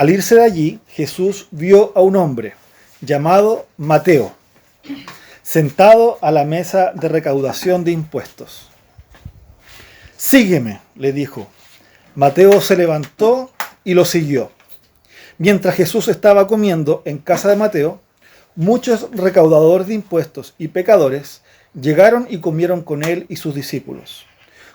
Al irse de allí, Jesús vio a un hombre llamado Mateo, sentado a la mesa de recaudación de impuestos. «Sígueme», le dijo. Mateo se levantó y lo siguió. Mientras Jesús estaba comiendo en casa de Mateo, muchos recaudadores de impuestos y pecadores llegaron y comieron con él y sus discípulos.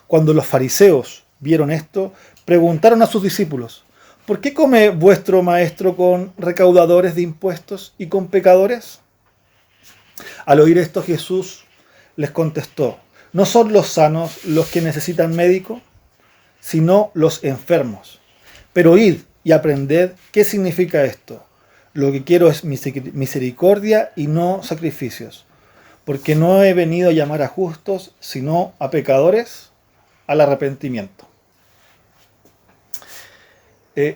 Cuando los fariseos vieron esto, preguntaron a sus discípulos: ¿por qué come vuestro maestro con recaudadores de impuestos y con pecadores? Al oír esto, Jesús les contestó: ¿no son los sanos los que necesitan médico, sino los enfermos? Pero id y aprended qué significa esto. Lo que quiero es misericordia y no sacrificios, porque no he venido a llamar a justos, sino a pecadores al arrepentimiento.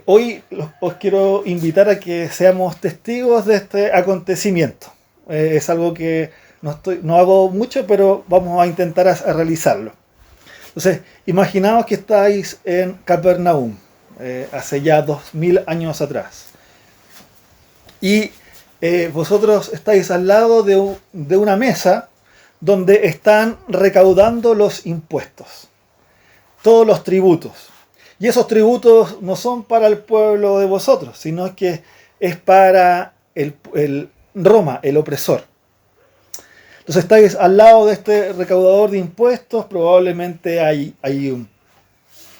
Hoy os quiero invitar a que seamos testigos de este acontecimiento. Es algo que no hago mucho, pero vamos a intentar a realizarlo. Entonces, imaginaos que estáis en Capernaum, hace ya 2000 años atrás. Y vosotros estáis al lado de una mesa donde están recaudando los impuestos, todos los tributos. Y esos tributos no son para el pueblo de vosotros, sino que es para Roma, el opresor. Entonces estáis al lado de este recaudador de impuestos, probablemente hay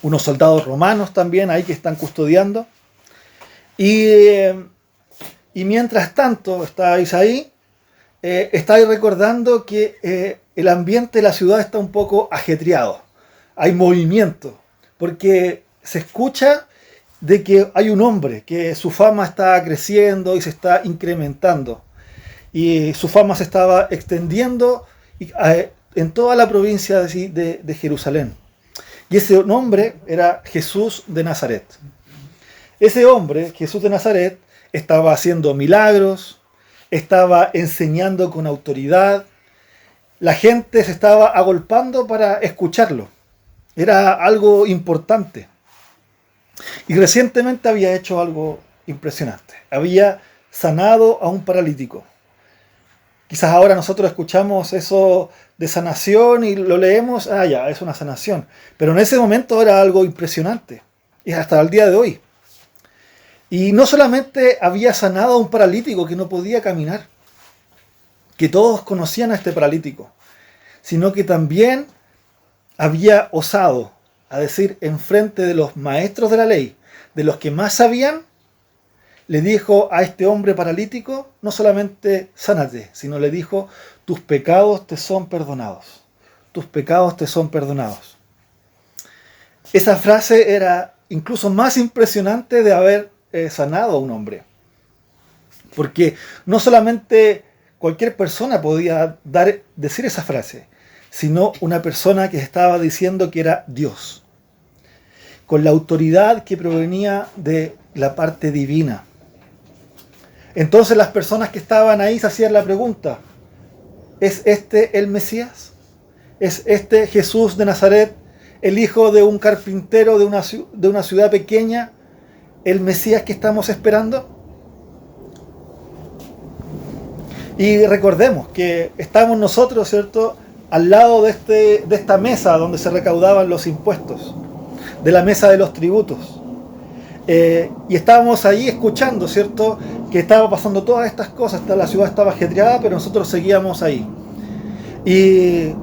unos soldados romanos también ahí que están custodiando. Y mientras tanto estáis ahí, estáis recordando que el ambiente de la ciudad está un poco ajetreado. Hay movimiento, porque se escucha de que hay un hombre, que su fama está creciendo y se está incrementando. Y su fama se estaba extendiendo en toda la provincia de Jerusalén. Y ese nombre era Jesús de Nazaret. Ese hombre, Jesús de Nazaret, estaba haciendo milagros, estaba enseñando con autoridad. La gente se estaba agolpando para escucharlo. Era algo importante. Y recientemente había hecho algo impresionante. Había sanado a un paralítico. Quizás ahora nosotros escuchamos eso de sanación y lo leemos, ya, es una sanación. Pero en ese momento era algo impresionante. Y hasta el día de hoy. Y no solamente había sanado a un paralítico que no podía caminar, que todos conocían a este paralítico, sino que también había osado a decir enfrente de los maestros de la ley, de los que más sabían, le dijo a este hombre paralítico, no solamente sánate, sino le dijo: tus pecados te son perdonados. Tus pecados te son perdonados. Esa frase era incluso más impresionante de haber sanado a un hombre. Porque no solamente cualquier persona podía decir esa frase, sino una persona que estaba diciendo que era Dios, con la autoridad que provenía de la parte divina. Entonces las personas que estaban ahí se hacían la pregunta: ¿es este el Mesías? ¿Es este Jesús de Nazaret, el hijo de un carpintero de una ciudad pequeña, el Mesías que estamos esperando? Y recordemos que estamos nosotros, ¿cierto?, al lado de esta mesa donde se recaudaban los impuestos, de la mesa de los tributos. Y estábamos ahí escuchando, ¿cierto?, que estaba pasando todas estas cosas. La ciudad estaba ajetreada, pero nosotros seguíamos ahí. Y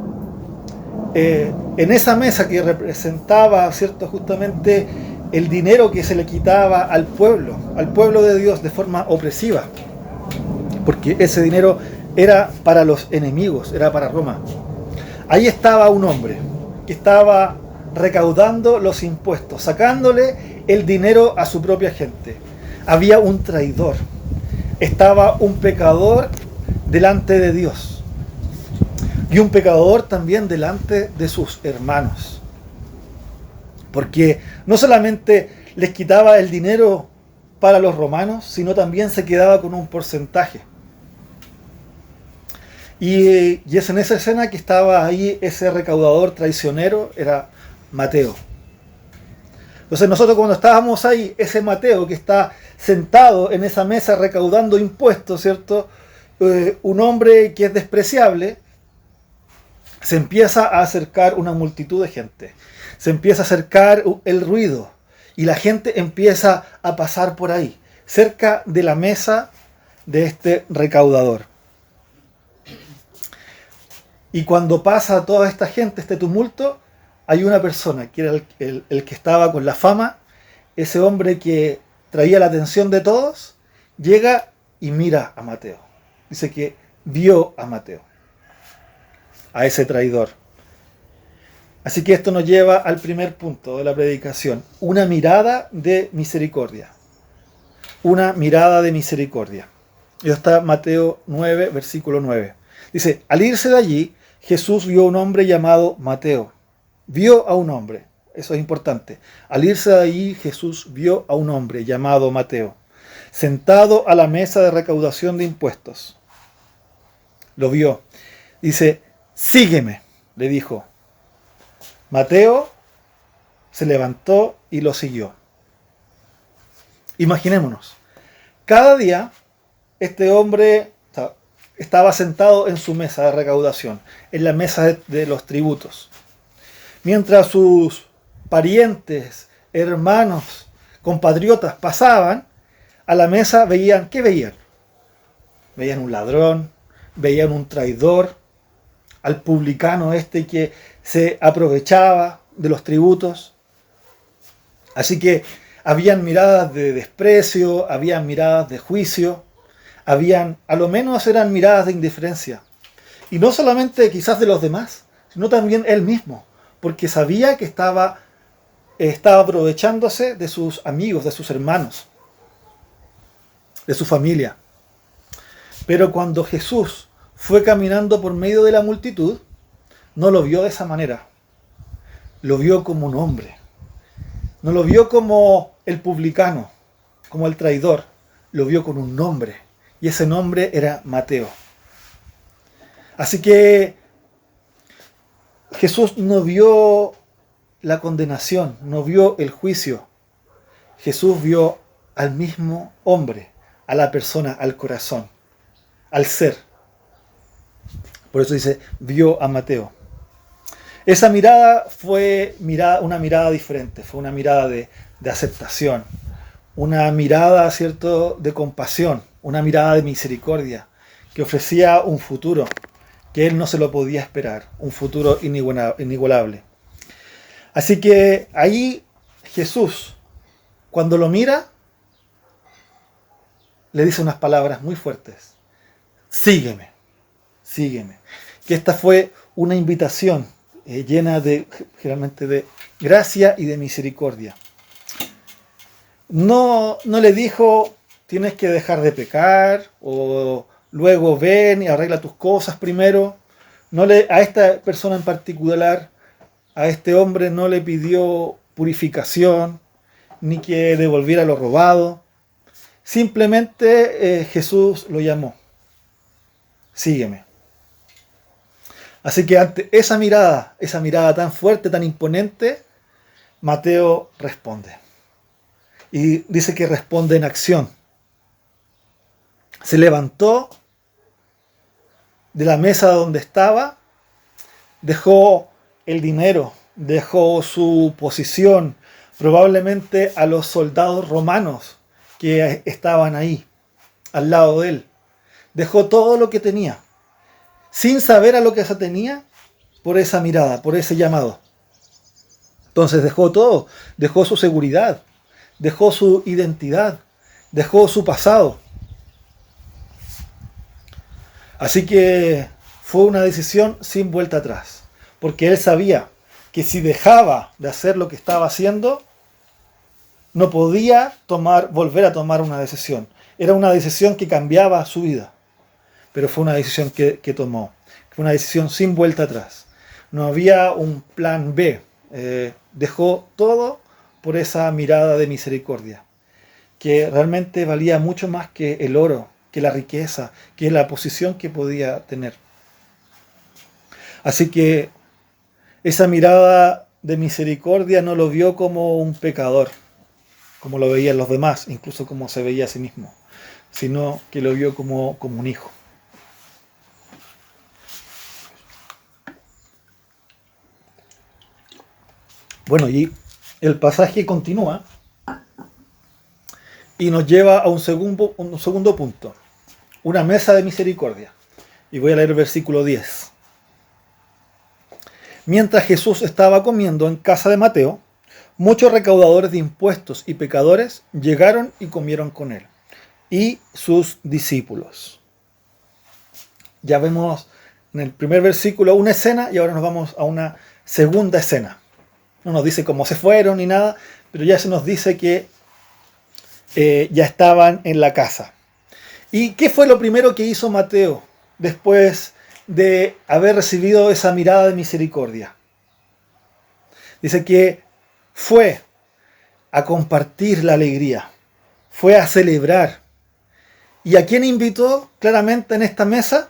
en esa mesa que representaba, ¿cierto?, justamente el dinero que se le quitaba al pueblo de Dios de forma opresiva, porque ese dinero era para los enemigos, era para Roma. Ahí estaba un hombre que estaba recaudando los impuestos, sacándole el dinero a su propia gente. Había un traidor, estaba un pecador delante de Dios y un pecador también delante de sus hermanos, porque no solamente les quitaba el dinero para los romanos, sino también se quedaba con un porcentaje. Y es en esa escena que estaba ahí ese recaudador traicionero, era Mateo. Entonces nosotros cuando estábamos ahí, ese Mateo que está sentado en esa mesa recaudando impuestos, ¿cierto? Un hombre que es despreciable, se empieza a acercar una multitud de gente. Se empieza a acercar el ruido y la gente empieza a pasar por ahí, cerca de la mesa de este recaudador. Y cuando pasa toda esta gente, este tumulto, hay una persona, que era el que estaba con la fama, ese hombre que traía la atención de todos, llega y mira a Mateo. Dice que vio a Mateo, a ese traidor. Así que esto nos lleva al primer punto de la predicación, una mirada de misericordia. Una mirada de misericordia. Y está Mateo 9, versículo 9. Dice, al irse de allí, Jesús vio a un hombre llamado Mateo. Vio a un hombre, eso es importante. Al irse de allí, Jesús vio a un hombre llamado Mateo, sentado a la mesa de recaudación de impuestos. Lo vio. Dice, sígueme, le dijo. Mateo se levantó y lo siguió. Imaginémonos, cada día este hombre estaba sentado en su mesa de recaudación, en la mesa de los tributos. Mientras sus parientes, hermanos, compatriotas pasaban, a la mesa veían, ¿qué veían? Veían un ladrón, veían un traidor, al publicano este que se aprovechaba de los tributos. Así que habían miradas de desprecio, habían miradas de juicio, a lo menos eran miradas de indiferencia. Y no solamente quizás de los demás, sino también él mismo, porque sabía que estaba aprovechándose de sus amigos, de sus hermanos, de su familia. Pero cuando Jesús fue caminando por medio de la multitud, no lo vio de esa manera. Lo vio como un hombre. No lo vio como el publicano, como el traidor. Lo vio con un nombre. Y ese nombre era Mateo. Así que Jesús no vio la condenación, no vio el juicio. Jesús vio al mismo hombre, a la persona, al corazón, al ser. Por eso dice, vio a Mateo. Esa mirada fue una mirada diferente, fue una mirada de aceptación, una mirada, ¿cierto?, de compasión, una mirada de misericordia, que ofrecía un futuro que él no se lo podía esperar, un futuro inigualable. Así que ahí Jesús, cuando lo mira, le dice unas palabras muy fuertes. Sígueme, sígueme. Que esta fue una invitación llena generalmente de gracia y de misericordia. No le dijo, tienes que dejar de pecar, o luego ven y arregla tus cosas primero. A esta persona en particular, a este hombre no le pidió purificación, ni que devolviera lo robado. Simplemente Jesús lo llamó. Sígueme. Así que ante esa mirada tan fuerte, tan imponente, Mateo responde. Y dice que responde en acción. Se levantó de la mesa donde estaba, dejó el dinero, dejó su posición, probablemente a los soldados romanos que estaban ahí, al lado de él. Dejó todo lo que tenía, sin saber a lo que se tenía, por esa mirada, por ese llamado. Entonces dejó todo, dejó su seguridad, dejó su identidad, dejó su pasado. Así que fue una decisión sin vuelta atrás, porque él sabía que si dejaba de hacer lo que estaba haciendo, no podía volver a tomar una decisión. Era una decisión que cambiaba su vida, pero fue una decisión que tomó. Fue una decisión sin vuelta atrás. No había un plan B. Dejó todo por esa mirada de misericordia, que realmente valía mucho más que el oro, que la riqueza, que la posición que podía tener. Así que esa mirada de misericordia no lo vio como un pecador, como lo veían los demás, incluso como se veía a sí mismo, sino que lo vio como un hijo. Bueno, y el pasaje continúa y nos lleva a un segundo punto, una mesa de misericordia. Y voy a leer el versículo 10. Mientras Jesús estaba comiendo en casa de Mateo, muchos recaudadores de impuestos y pecadores llegaron y comieron con él, y sus discípulos. Ya vemos en el primer versículo una escena y ahora nos vamos a una segunda escena. No nos dice cómo se fueron ni nada, pero ya se nos dice que ya estaban en la casa. ¿Y qué fue lo primero que hizo Mateo después de haber recibido esa mirada de misericordia? Dice que fue a compartir la alegría, fue a celebrar. ¿Y a quién invitó claramente en esta mesa?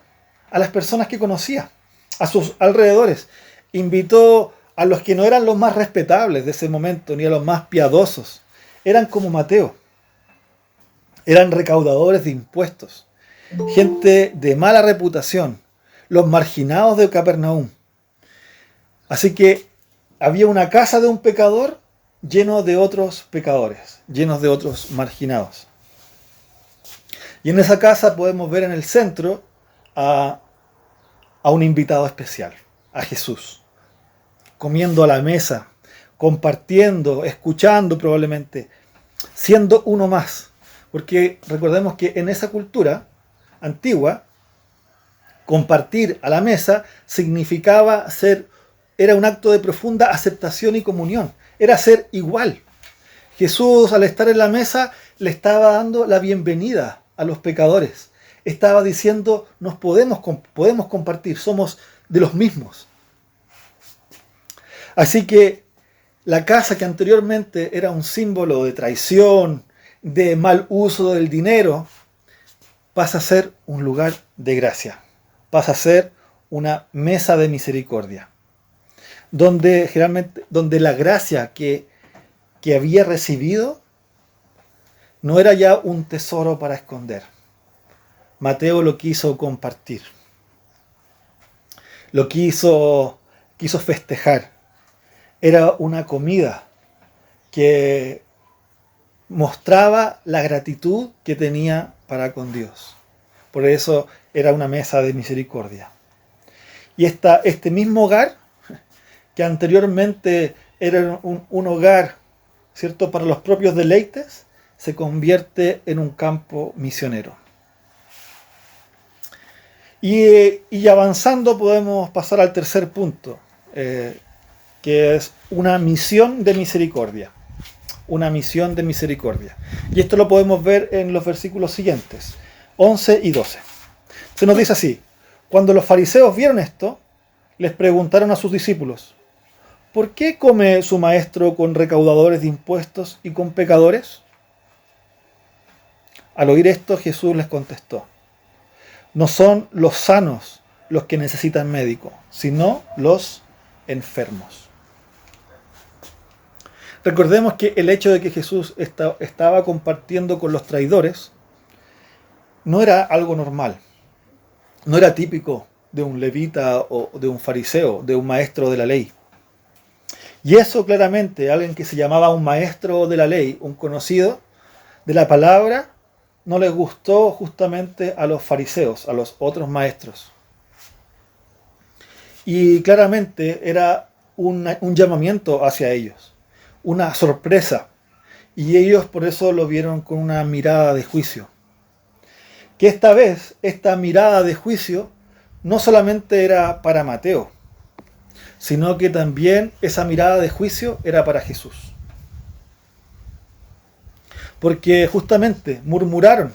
A las personas que conocía, a sus alrededores. Invitó a los que no eran los más respetables de ese momento, ni a los más piadosos. Eran como Mateo. Eran recaudadores de impuestos, gente de mala reputación, los marginados de Capernaum. Así que había una casa de un pecador lleno de otros pecadores, llenos de otros marginados. Y en esa casa podemos ver en el centro a un invitado especial, a Jesús, comiendo a la mesa, compartiendo, escuchando probablemente, siendo uno más. Porque recordemos que en esa cultura antigua, compartir a la mesa significaba era un acto de profunda aceptación y comunión, era ser igual. Jesús, al estar en la mesa, le estaba dando la bienvenida a los pecadores. Estaba diciendo, nos podemos compartir, somos de los mismos. Así que la casa que anteriormente era un símbolo de traición, de mal uso del dinero, pasa a ser un lugar de gracia, pasa a ser una mesa de misericordia, donde la gracia que había recibido no era ya un tesoro para esconder. Mateo lo quiso compartir, lo quiso festejar. Era una comida que mostraba la gratitud que tenía para con Dios. Por eso era una mesa de misericordia. Y este mismo hogar, que anteriormente era un hogar, ¿cierto?, para los propios deleites, se convierte en un campo misionero. Y avanzando podemos pasar al tercer punto, que es una misión de misericordia. Una misión de misericordia. Y esto lo podemos ver en los versículos siguientes, 11 y 12. Se nos dice así: cuando los fariseos vieron esto, les preguntaron a sus discípulos, ¿por qué come su maestro con recaudadores de impuestos y con pecadores? Al oír esto, Jesús les contestó, no son los sanos los que necesitan médico, sino los enfermos. Recordemos que el hecho de que Jesús estaba compartiendo con los traidores no era algo normal, no era típico de un levita o de un fariseo, de un maestro de la ley. Y eso claramente, alguien que se llamaba un maestro de la ley, un conocido de la palabra, no les gustó justamente a los fariseos, a los otros maestros. Y claramente era un llamamiento hacia ellos, una sorpresa, y ellos por eso lo vieron con una mirada de juicio. Que esta vez, esta mirada de juicio no solamente era para Mateo, sino que también esa mirada de juicio era para Jesús. Porque justamente murmuraron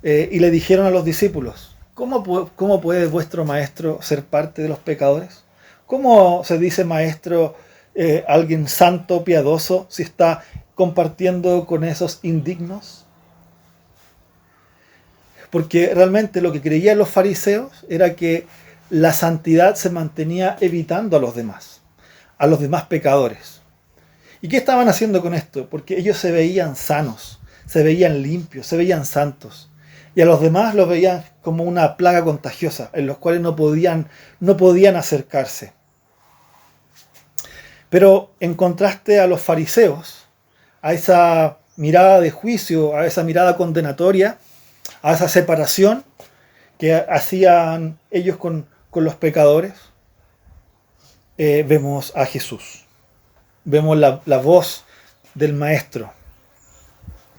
y le dijeron a los discípulos, ¿cómo puede vuestro maestro ser parte de los pecadores? ¿Cómo se dice maestro alguien santo, piadoso, si está compartiendo con esos indignos? Porque realmente lo que creían los fariseos era que la santidad se mantenía evitando a los demás pecadores. ¿Y qué estaban haciendo con esto? Porque ellos se veían sanos, se veían limpios, se veían santos. Y a los demás los veían como una plaga contagiosa, en los cuales no podían acercarse. Pero en contraste a los fariseos, a esa mirada de juicio, a esa mirada condenatoria, a esa separación que hacían ellos con los pecadores, vemos a Jesús. Vemos la voz del Maestro,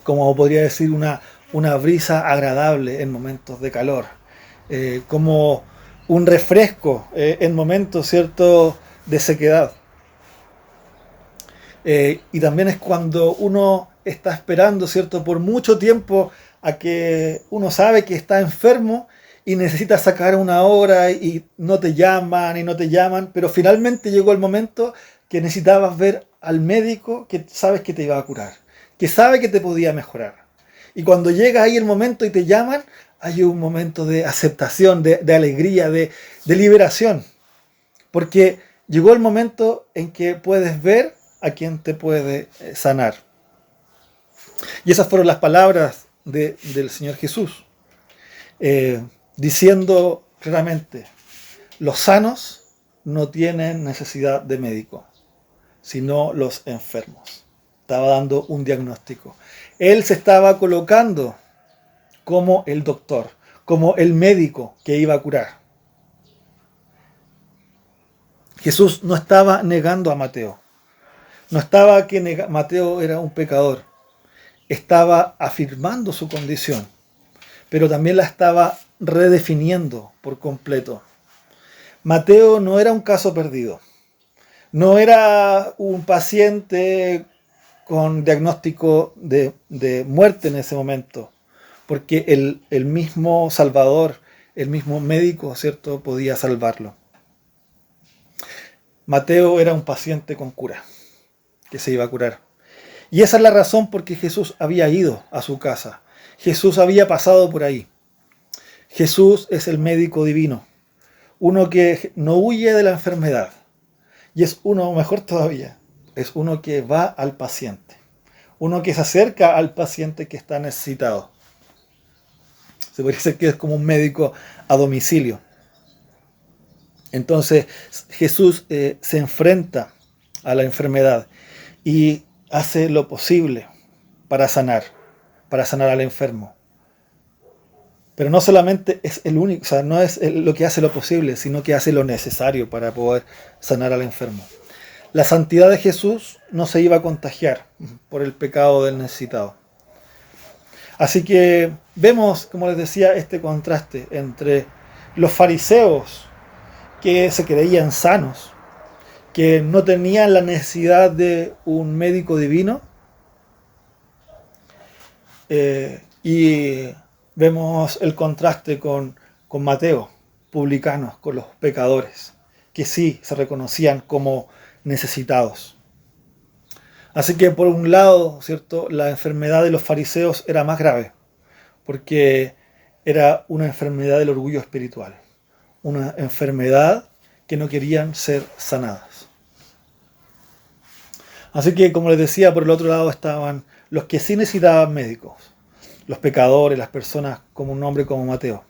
como podría decir una brisa agradable en momentos de calor, como un refresco en momentos, ¿cierto?, de sequedad. Y también es cuando uno está esperando, ¿cierto?, por mucho tiempo a que uno sabe que está enfermo y necesita sacar una hora y no te llaman, pero finalmente llegó el momento que necesitabas ver al médico que sabes que te iba a curar, que sabe que te podía mejorar. Y cuando llega ahí el momento y te llaman, hay un momento de aceptación, de alegría, de liberación. Porque llegó el momento en que puedes ver a quien te puede sanar. Y esas fueron las palabras del Señor Jesús, diciendo claramente, los sanos no tienen necesidad de médico, sino los enfermos. Estaba dando un diagnóstico. Él se estaba colocando como el doctor, como el médico que iba a curar. Jesús no estaba negando a Mateo. No estaba que Mateo era un pecador. Estaba afirmando su condición, pero también la estaba redefiniendo por completo. Mateo no era un caso perdido. No era un paciente con diagnóstico de muerte en ese momento, porque el mismo Salvador, el mismo médico, ¿cierto?, podía salvarlo. Mateo era un paciente con cura, que se iba a curar. Y esa es la razón por qué Jesús había ido a su casa. Jesús había pasado por ahí. Jesús es el médico divino, uno que no huye de la enfermedad. Y es uno, mejor todavía, es uno que va al paciente. Uno que se acerca al paciente que está necesitado. Se podría decir que es como un médico a domicilio. Entonces Jesús se enfrenta a la enfermedad y hace lo posible para sanar al enfermo. Pero no solamente es el único, o sea, no es lo que hace lo posible, sino que hace lo necesario para poder sanar al enfermo. La santidad de Jesús no se iba a contagiar por el pecado del necesitado. Así que vemos, como les decía, este contraste entre los fariseos que se creían sanos, que no tenían la necesidad de un médico divino, y vemos el contraste con Mateo, publicanos, con los pecadores, que sí se reconocían como necesitados. Así que por un lado, ¿cierto?, la enfermedad de los fariseos era más grave, porque era una enfermedad del orgullo espiritual, una enfermedad que no querían ser sanadas. Así que, como les decía, por el otro lado estaban los que sí necesitaban médicos, los pecadores, las personas como un hombre como Mateo,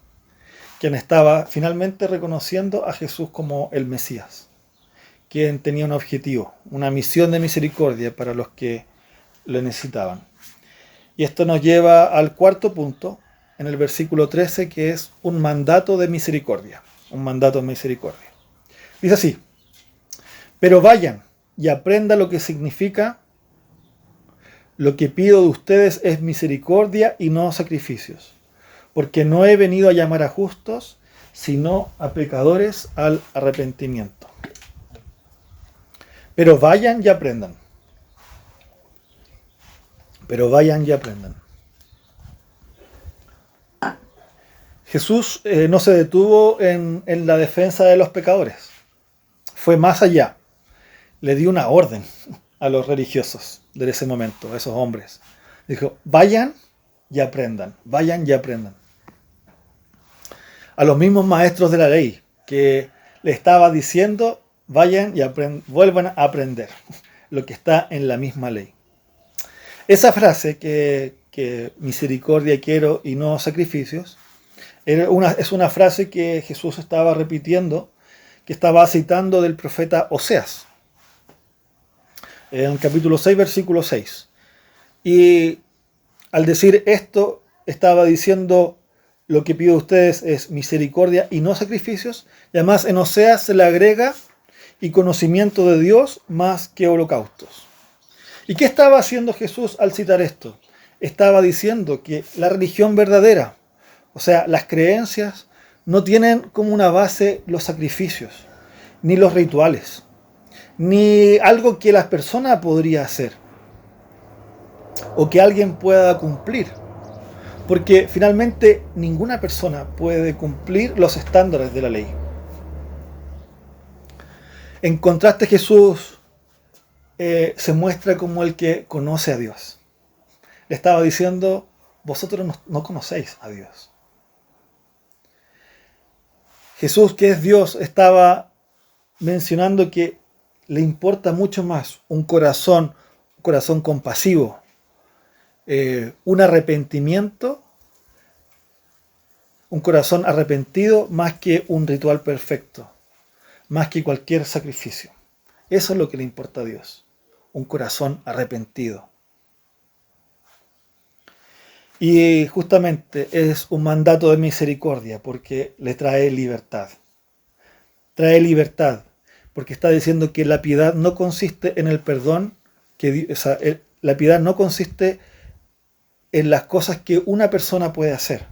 quien estaba finalmente reconociendo a Jesús como el Mesías, quien tenía un objetivo, una misión de misericordia para los que lo necesitaban. Y esto nos lleva al cuarto punto, en el versículo 13, que es un mandato de misericordia. Un mandato de misericordia. Dice así: pero vayan y aprendan lo que significa: lo que pido de ustedes es misericordia y no sacrificios, porque no he venido a llamar a justos, sino a pecadores al arrepentimiento. Pero vayan y aprendan. Pero vayan y aprendan. Jesús no se detuvo en la defensa de los pecadores. Fue más allá. Le dio una orden a los religiosos de ese momento, a esos hombres. Dijo: vayan y aprendan. Vayan y aprendan. A los mismos maestros de la ley, que le estaba diciendo: vayan y vuelvan a aprender. lo que está en la misma ley. Esa frase que misericordia quiero y no sacrificios, es una frase que Jesús estaba repitiendo, que estaba citando del profeta Oseas, en el capítulo 6, versículo 6. Y al decir esto, estaba diciendo: lo que pido a ustedes es misericordia y no sacrificios. Y además en Oseas se le agrega: y conocimiento de Dios más que holocaustos. ¿Y qué estaba haciendo Jesús al citar esto? Estaba diciendo que la religión verdadera, o sea, las creencias, no tienen como una base los sacrificios, ni los rituales, ni algo que la persona podría hacer o que alguien pueda cumplir. Porque finalmente ninguna persona puede cumplir los estándares de la ley. En contraste, Jesús se muestra como el que conoce a Dios. Le estaba diciendo: vosotros no conocéis a Dios. Jesús, que es Dios, estaba mencionando que le importa mucho más un corazón compasivo, un arrepentimiento, un corazón arrepentido, más que un ritual perfecto, más que cualquier sacrificio. Eso es lo que le importa a Dios, un corazón arrepentido. Y justamente es un mandato de misericordia porque le trae libertad. Trae libertad porque está diciendo que la piedad no consiste en el perdón, la piedad no consiste en las cosas que una persona puede hacer,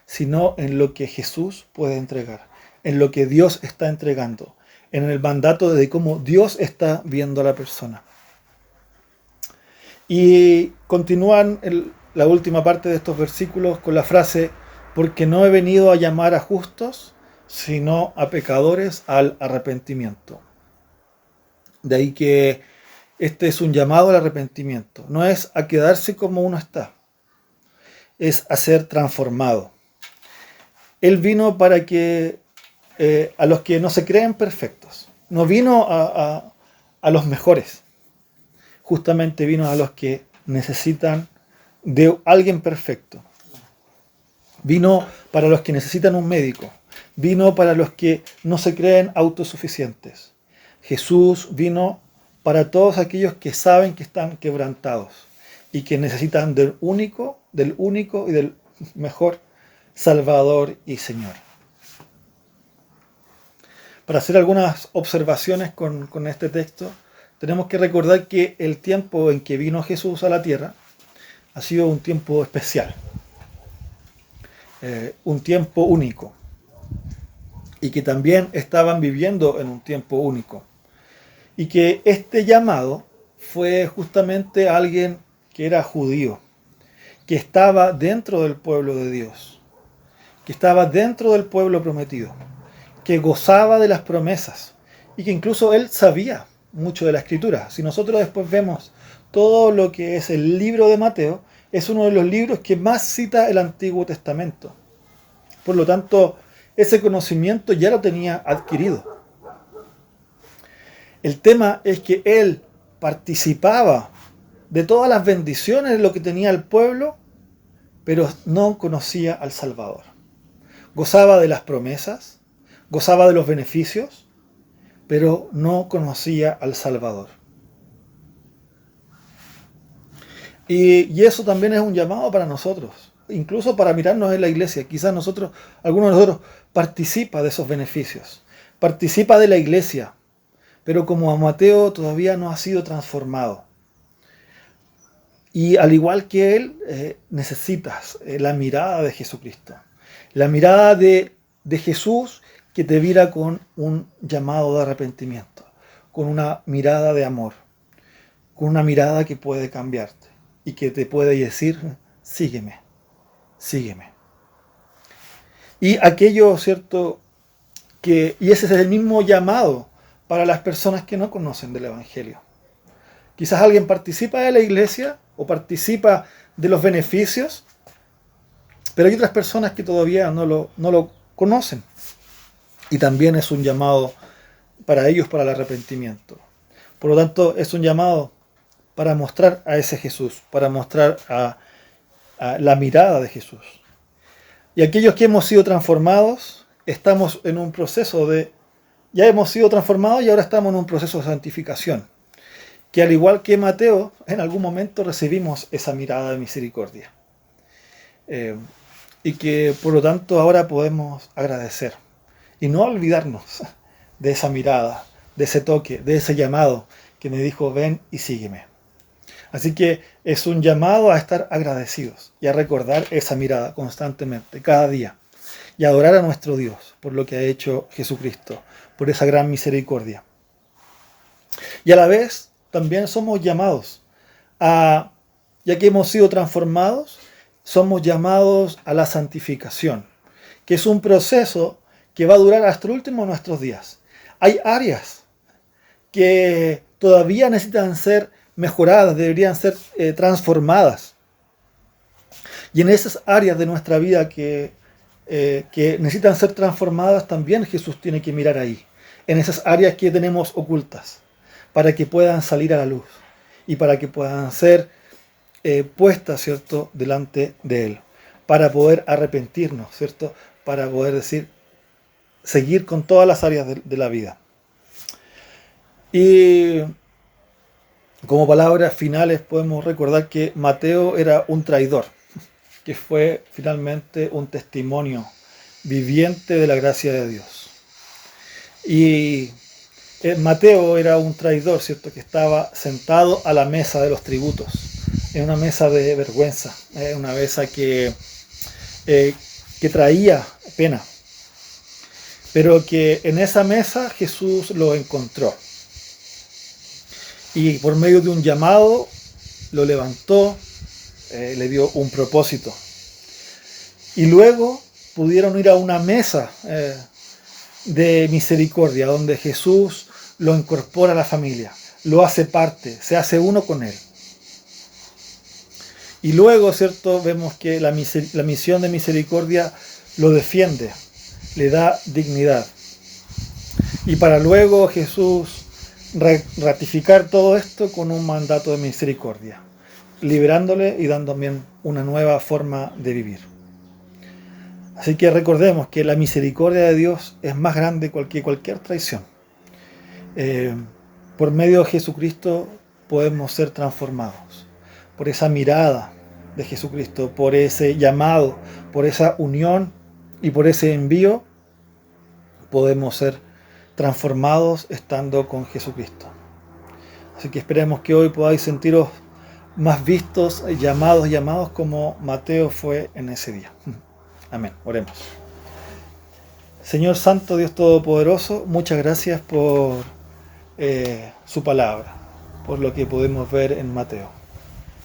sino en lo que Jesús puede entregar, en lo que Dios está entregando, en el mandato de cómo Dios está viendo a la persona. Y continúan la última parte de estos versículos con la frase: porque no he venido a llamar a justos, sino a pecadores al arrepentimiento. De ahí que este es un llamado al arrepentimiento. No es a quedarse como uno está, es a ser transformado. Él vino para que a los que no se creen perfectos. No vino a los mejores. Justamente vino a los que necesitan de alguien perfecto. Vino para los que necesitan un médico. Vino para los que no se creen autosuficientes. Jesús vino para todos aquellos que saben que están quebrantados y que necesitan del único y del mejor Salvador y Señor. Para hacer algunas observaciones con este texto, tenemos que recordar que el tiempo en que vino Jesús a la tierra ha sido un tiempo especial, un tiempo único, y que también estaban viviendo en un tiempo único, y que este llamado fue justamente a alguien que era judío, que estaba dentro del pueblo de Dios, que estaba dentro del pueblo prometido, que gozaba de las promesas y que incluso él sabía mucho de la escritura. Si nosotros después vemos todo lo que es el libro de Mateo, es uno de los libros que más cita el Antiguo Testamento. Por lo tanto, ese conocimiento ya lo tenía adquirido. El tema es que él participaba de todas las bendiciones de lo que tenía el pueblo, pero no conocía al Salvador. Gozaba de las promesas, gozaba de los beneficios, pero no conocía al Salvador. Y eso también es un llamado para nosotros, incluso para mirarnos en la iglesia. Quizás algunos de nosotros participa de esos beneficios, participa de la iglesia, pero como a Mateo todavía no ha sido transformado. Y al igual que él, necesitas la mirada de Jesucristo, la mirada de Jesús, que te mira con un llamado de arrepentimiento, con una mirada de amor, con una mirada que puede cambiarte y que te puede decir: sígueme, sígueme. Y aquello, ¿cierto? Y ese es el mismo llamado para las personas que no conocen del Evangelio. Quizás alguien participa de la iglesia o participa de los beneficios, pero hay otras personas que todavía no lo conocen. Y también es un llamado para ellos para el arrepentimiento. Por lo tanto, es un llamado para mostrar a ese Jesús, para mostrar a la mirada de Jesús. Y aquellos que hemos sido transformados, estamos en un proceso ya hemos sido transformados y ahora estamos en un proceso de santificación. Que al igual que Mateo, en algún momento recibimos esa mirada de misericordia. Y que por lo tanto ahora podemos agradecer. Y no olvidarnos de esa mirada, de ese toque, de ese llamado que me dijo, ven y sígueme. Así que es un llamado a estar agradecidos y a recordar esa mirada constantemente, cada día. Y adorar a nuestro Dios por lo que ha hecho Jesucristo, por esa gran misericordia. Y a la vez también somos llamados ya que hemos sido transformados, somos llamados a la santificación, que es un proceso que va a durar hasta el último de nuestros días. Hay áreas que todavía necesitan ser mejoradas, deberían ser transformadas. Y en esas áreas de nuestra vida que necesitan ser transformadas, también Jesús tiene que mirar ahí, en esas áreas que tenemos ocultas, para que puedan salir a la luz y para que puedan ser puestas, ¿cierto?, delante de Él, para poder arrepentirnos, ¿cierto?, para poder seguir con todas las áreas de la vida. Y como palabras finales podemos recordar que Mateo era un traidor, que fue finalmente un testimonio viviente de la gracia de Dios. Y Mateo era un traidor, ¿cierto?, que estaba sentado a la mesa de los tributos, en una mesa de vergüenza, una mesa que traía pena, pero que en esa mesa Jesús lo encontró. Y por medio de un llamado lo levantó, le dio un propósito. Y luego pudieron ir a una mesa de misericordia, donde Jesús lo incorpora a la familia, lo hace parte, se hace uno con él. Y luego, ¿cierto?, vemos que la misión de misericordia lo defiende, le da dignidad. Y para luego Jesús ratificar todo esto con un mandato de misericordia, liberándole y dando también una nueva forma de vivir. Así que recordemos que la misericordia de Dios es más grande que cualquier traición. Por medio de Jesucristo podemos ser transformados. Por esa mirada de Jesucristo, por ese llamado, por esa unión y por ese envío, podemos ser transformados estando con Jesucristo. Así que esperemos que hoy podáis sentiros más vistos, llamados como Mateo fue en ese día. Amén. Oremos. Señor Santo, Dios Todopoderoso, muchas gracias por su palabra, por lo que podemos ver en Mateo.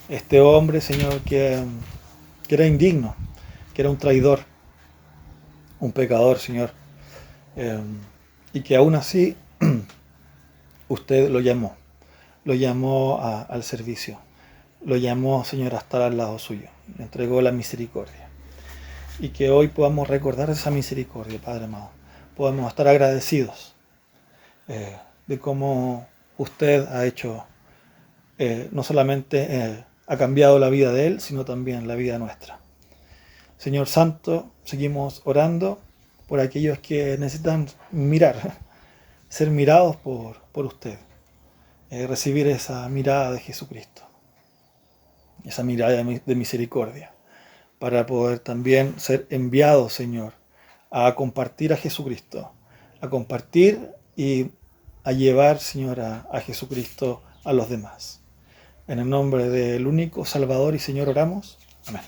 Este hombre, Señor, que era indigno, que era un traidor, un pecador, Señor, y que aún así usted lo llamó al servicio, lo llamó, Señor, a estar al lado suyo, le entregó la misericordia. Y que hoy podamos recordar esa misericordia, Padre amado. Podamos estar agradecidos de cómo usted ha hecho, no solamente ha cambiado la vida de él, sino también la vida nuestra. Señor Santo, seguimos orando por aquellos que necesitan ser mirados por usted, recibir esa mirada de Jesucristo, esa mirada de misericordia, para poder también ser enviados, Señor, a compartir a Jesucristo, a compartir y a llevar, Señor, a Jesucristo a los demás. En el nombre del único Salvador y Señor oramos. Amén.